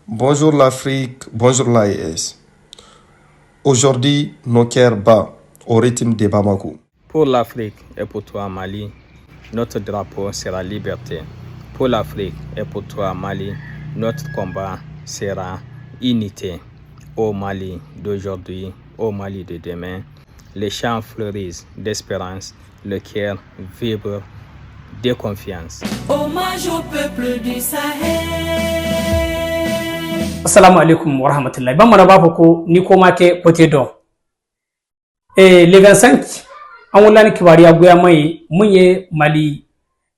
Bonjour l'Afrique, bonjour l'AES. Aujourd'hui, nos cœurs battent au rythme de Bamako. Pour l'Afrique et pour toi, Mali, notre drapeau sera liberté. Pour l'Afrique et pour toi, Mali, notre combat sera unité. Au Mali d'aujourd'hui, au Mali de demain, les champs fleurissent d'espérance, le cœur vibre de confiance. Hommage au peuple du Sahel. Assalamu alaikum wa rahmatullahi. Ban mana bafa ko ni ko make pote do. Le 25 an wala ni kibariya goya mai munye Mali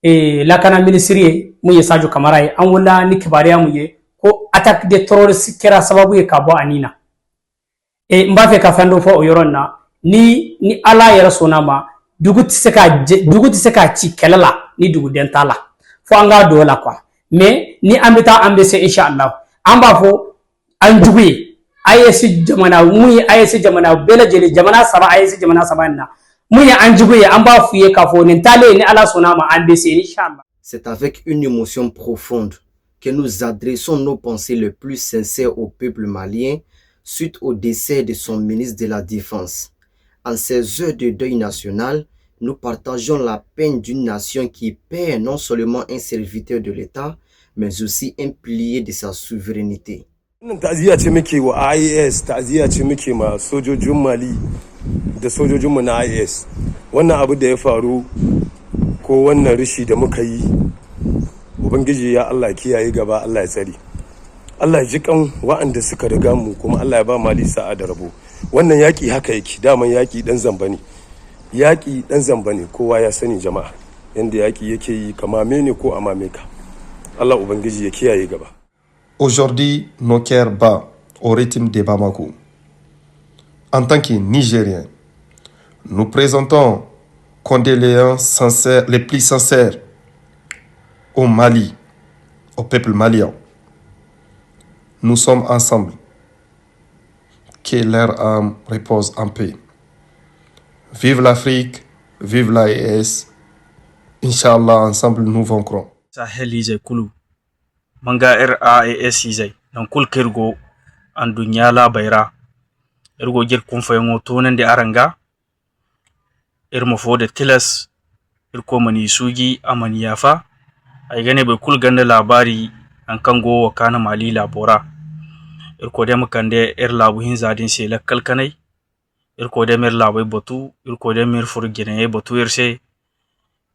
lakana ministry munye Sadio Kamara an wala ni kibariya munye ko attaque de terroriste kera sababu ye kabo anina. Mba fe ka fando fo oyoron na ni ala ya rasona ma dugu ti se ka ci kelala ni dugu dentala. Fo anga do la kwa. Mais ni ambita ambese inshallah. An b'a fɔ an jugu ye AES jamana mun ye AES jamana bɛɛ lajɛlen jamana saba AES jamana saba in na mun ye an jugu ye an b'a f'u ye k'a fɔ nin taalen ni Ala sɔnna ma an bɛ se inchallah. C'est avec une émotion profonde que nous adressons nos pensées les plus sincères au peuple malien suite au décès de son ministre de la Défense. En ces heures de deuil national, nous partageons la peine d'une nation qui perd non seulement un serviteur de l'État, mais aussi un pilier de sa souveraineté. Ta'aziyya ce muke wa IAS, ta'aziyya ce muke ma sojojin Mali da sojojinmu na IAS. Wannan abu da ya faru ko wannan rishi da muka yi, Ubangiji ya Allah kiyaye gaba, Allah ya tsare. Allah ya ji kan wa'anda suka riga mu kuma Allah ya ba Mali sa'a da rabo. Wannan yaki haka yake, daman yaki dan zamba ne. Yaki dan zamba ne, kowa ya sani jama'a. Yanda yaki yake yi kamame ne ko amame ka. Allah Ubangiji ya kiyaye gaba. Aujourd'hui, nos cœurs battent au rythme de Bamako. En tant que Nigériens, nous présentons condoléances sincères, les plus sincères au Mali, au peuple malien. Nous sommes ensemble. Que leur âme repose en paix. Vive l'Afrique, vive l'AES. Inch'Allah, ensemble nous vaincrons. Sahel izai kulu manga RAAS izai dan kul kirgo an dunya la bayra irgo jir kun fayango tonan de aranga irmo fode tilas irko mani sugi amani yafa ay gane bai kul ganda labari an kango wa kana Mali labora irko de makande labu hin zadin se lakkal kanai irko de mer labai batu irko de mer furgine batu irse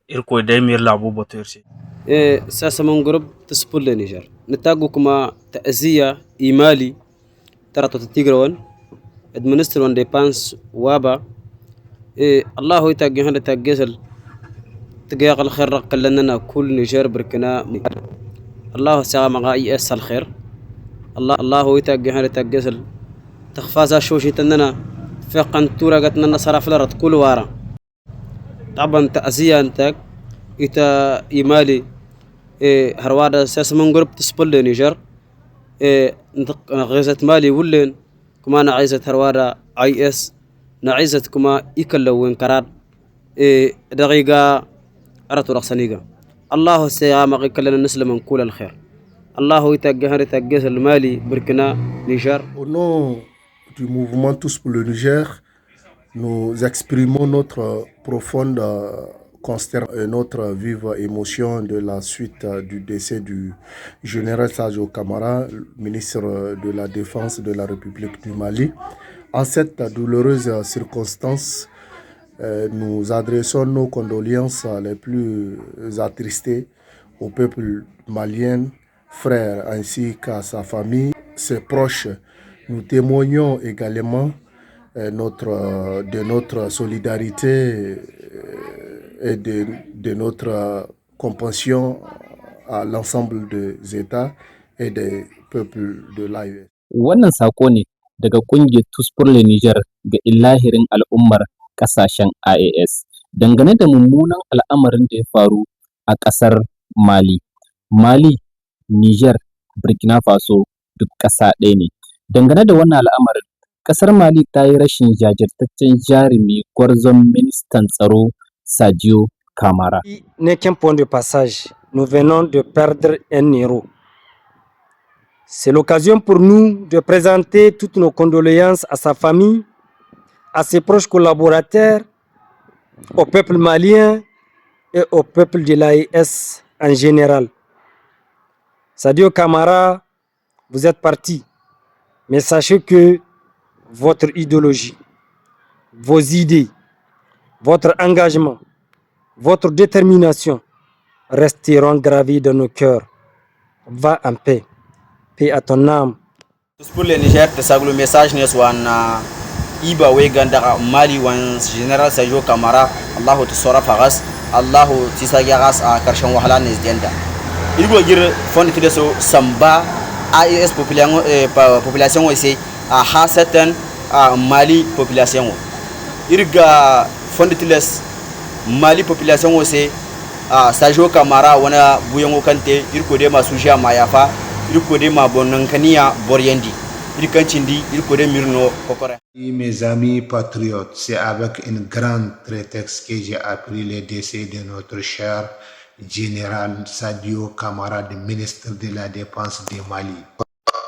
irko de mer labu batu irse ساسا من قرب تسبول لنيجر نتاقوكما تأزية إيمالي ترى تتيجرون administer one depends وابا الله يتاقي هذا تاقيسل تقيق الخير قلنا كل نيجر بركنا الله سلام غاي اس الخير الله يتاقي هذا تاقيسل تخفازا شوشي تننا فقن تورا قتنا صرف لرد كل وارا طبعا تأزية انتاك إتا إيمالي هروادا ساس من قرب تسبل لنيجر غيزة مالي ولين كما نعيزة هروادا IS نعيزة كما يكلوين قرار دقيقة أرتو رخصانيقا الله سيغام قلنا نسلم كل الخير الله يتقهر يتقهر المالي بركنا نيجر. Au nom du mouvement Tous pour le Niger, nous exprimons notre profonde consternation et notre vive émotion de la suite du décès du général Sadio Kamara, ministre de la Défense de la République du Mali. En cette douloureuse circonstance, nous adressons nos condoléances les plus attristées au peuple malien, frère, ainsi qu'à sa famille, ses proches. Nous témoignons également de notre solidarité et de notre compassion à l'ensemble des États et des peuples de l'AES. Wannan sako ne daga kungiyar Tusfurle Niger ga ilahirin al'ummar kasashen IAS dangane da mummunan al'amarin da ya faru a ƙasar Mali. Mali, Niger, Burkina Faso duk ƙasa ɗaya ne. Dangane da wannan al'amarin, ƙasar Mali ta yi rashin jajirtaccen jarumi gwarzon ministan tsaro Sadio Kamara. N'est qu'un point de passage. Nous venons de perdre un héros. C'est l'occasion pour nous de présenter toutes nos condoléances à sa famille, à ses proches collaborateurs, au peuple malien et au peuple de l'AES en général. Sadio Camara, vous êtes parti, mais sachez que votre idéologie, vos idées, votre engagement, votre détermination resteront gravés dans nos cœurs. Va en paix. Paix à ton âme. Pour le Niger, le message n'est soit Iba Weganda Mali wan Général Sadio Camara, Allahu Tsora Fagas, Allahu Tisagiras a Karshan Wahala Nesdenda. Il faut dire fond de so Samba AES population aussi a Hasatan Mali population. Irga fond de Mali population aussi Sadio Camara wana Bouyango Kante, il connaît ma suja Mayafa, il connaît ma bonankania Boriendi. Mes amis patriotes, c'est avec un grand prétexte que j'ai appris le décès de notre cher général Sadio Camara, le ministre de la Défense du Mali.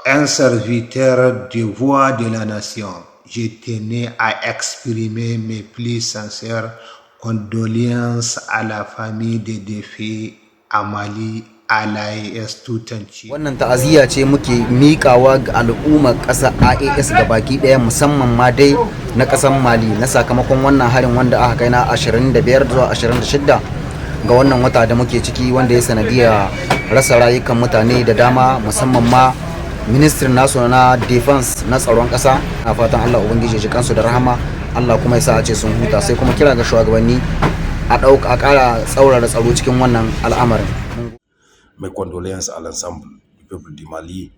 Un serviteur de voix de la nation, je tenais à exprimer mes plus sincères condoléances à la famille des défunts à Mali. Wannan ta'aziyya ce muke mikawa ga al'ummar ƙasar AES gabaki ɗaya musamman ma dai na ƙasar Mali na sakamakon wannan harin wanda aka kai na 25 zuwa 26 ga wannan wata da muke ciki wanda ya sanadiya rasa rayukan mutane da dama musamman ma ministrin nasu na defense na tsaron ƙasa. Na fatan Allah ubangiji ya ji kansu da rahama, Allah kuma ya sa a ce sun huta, sai kuma kira ga shugabanni a ƙara tsaurara tsaro cikin wannan al'amarin. Mes condoléances à l'ensemble du peuple du Mali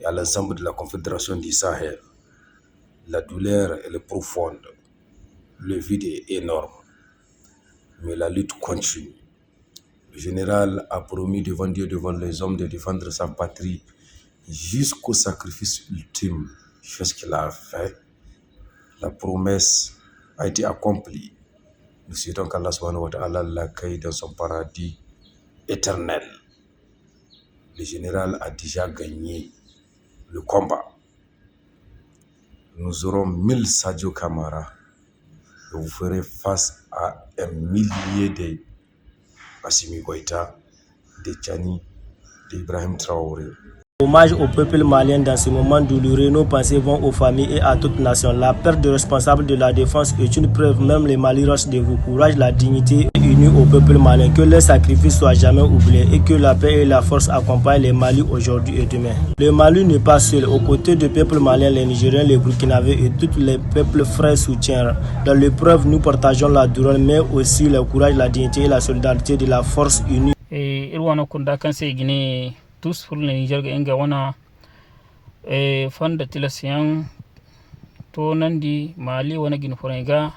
et à l'ensemble de la Confédération du Sahel. La douleur elle est profonde, le vide est énorme, mais la lutte continue. Le général a promis devant Dieu, devant les hommes, de défendre sa patrie jusqu'au sacrifice ultime. Chose qu'il a fait, la promesse a été accomplie. Nous souhaitons qu'Allah subhanahu wa ta'ala l'accueille dans son paradis éternel. Le général a déjà gagné le combat. Nous aurons 1000 Sadio Camara et vous ferez face à un millier de Assimi Goïta, de Tchani, d'Ibrahim Traoré. Hommage au peuple malien dans ce moment douloureux, nos pensées vont aux familles et à toute nation. La perte de responsables de la défense est une preuve, même les Mali rushent de vos courage, la dignité est unie au peuple malien. Que les sacrifices soient jamais oubliés et que la paix et la force accompagnent les Mali aujourd'hui et demain. Le Mali n'est pas seul. Aux côtés du peuple malien, les Nigériens, les Burkinabés et tous les peuples frères soutiennent. Dans l'épreuve, nous partageons la douleur, mais aussi le courage, la dignité et la solidarité de la force unie. Tous pour le Niger ga inga wana fanda tilasiyan to nandi Mali wana gin fonaiga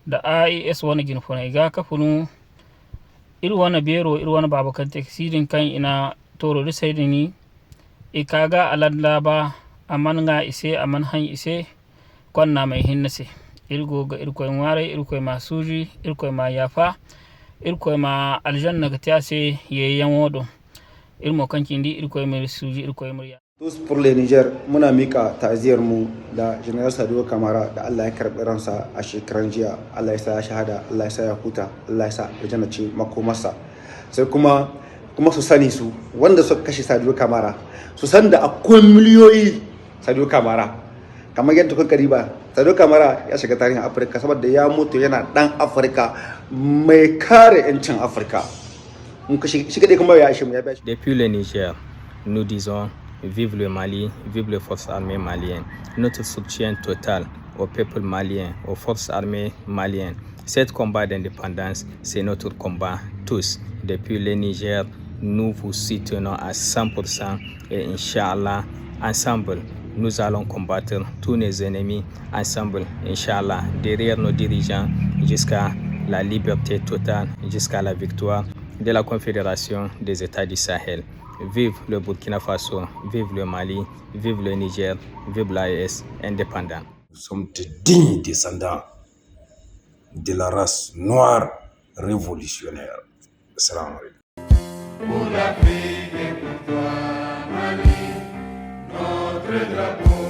da AES wana gin fonaiga kafunu wana bero wana babakan teksidin kan ina toro da saidini kaga alalla ba aman nga ise aman han ise kwanna mai hinnase irgo ga irkoy ware irkoy masuji irkoy ma yafa irkoy ma aljanna ga tiase yeyan wodo. Tous pour le Niger, muna mika ta'aziyar mu da General Sadio Camara da Allah ya karbi ransa a shekaran jiya. Allah ya sa ya shahada, Allah ya sa ya huta, Allah ya sa aljanna ce makomarsa. Sai kuma su sani su wanda suka kashe Sadio Camara su san da akwai miliyoyi Sadio Camara. Kamar yadda kuka riba, Sadio Camara ya shiga tarihin Afirka saboda ya mutu yana dan Afirka mai kare 'yancin Afirka. Depuis le Niger, nous disons vive le Mali, vive les forces armées maliennes. Notre soutien total au peuple malien, aux forces armées maliennes. Cet combat d'indépendance, c'est notre combat tous. Depuis le Niger, nous vous soutenons à 100% et Inch'Allah, ensemble, nous allons combattre tous nos ennemis. Ensemble, Inch'Allah, derrière nos dirigeants jusqu'à la liberté totale, jusqu'à la victoire de la Confédération des États du Sahel. Vive le Burkina Faso, vive le Mali, vive le Niger, vive l'AES indépendant. Nous sommes de dignes descendants de la race noire révolutionnaire. Salam alaikum. le drapeau.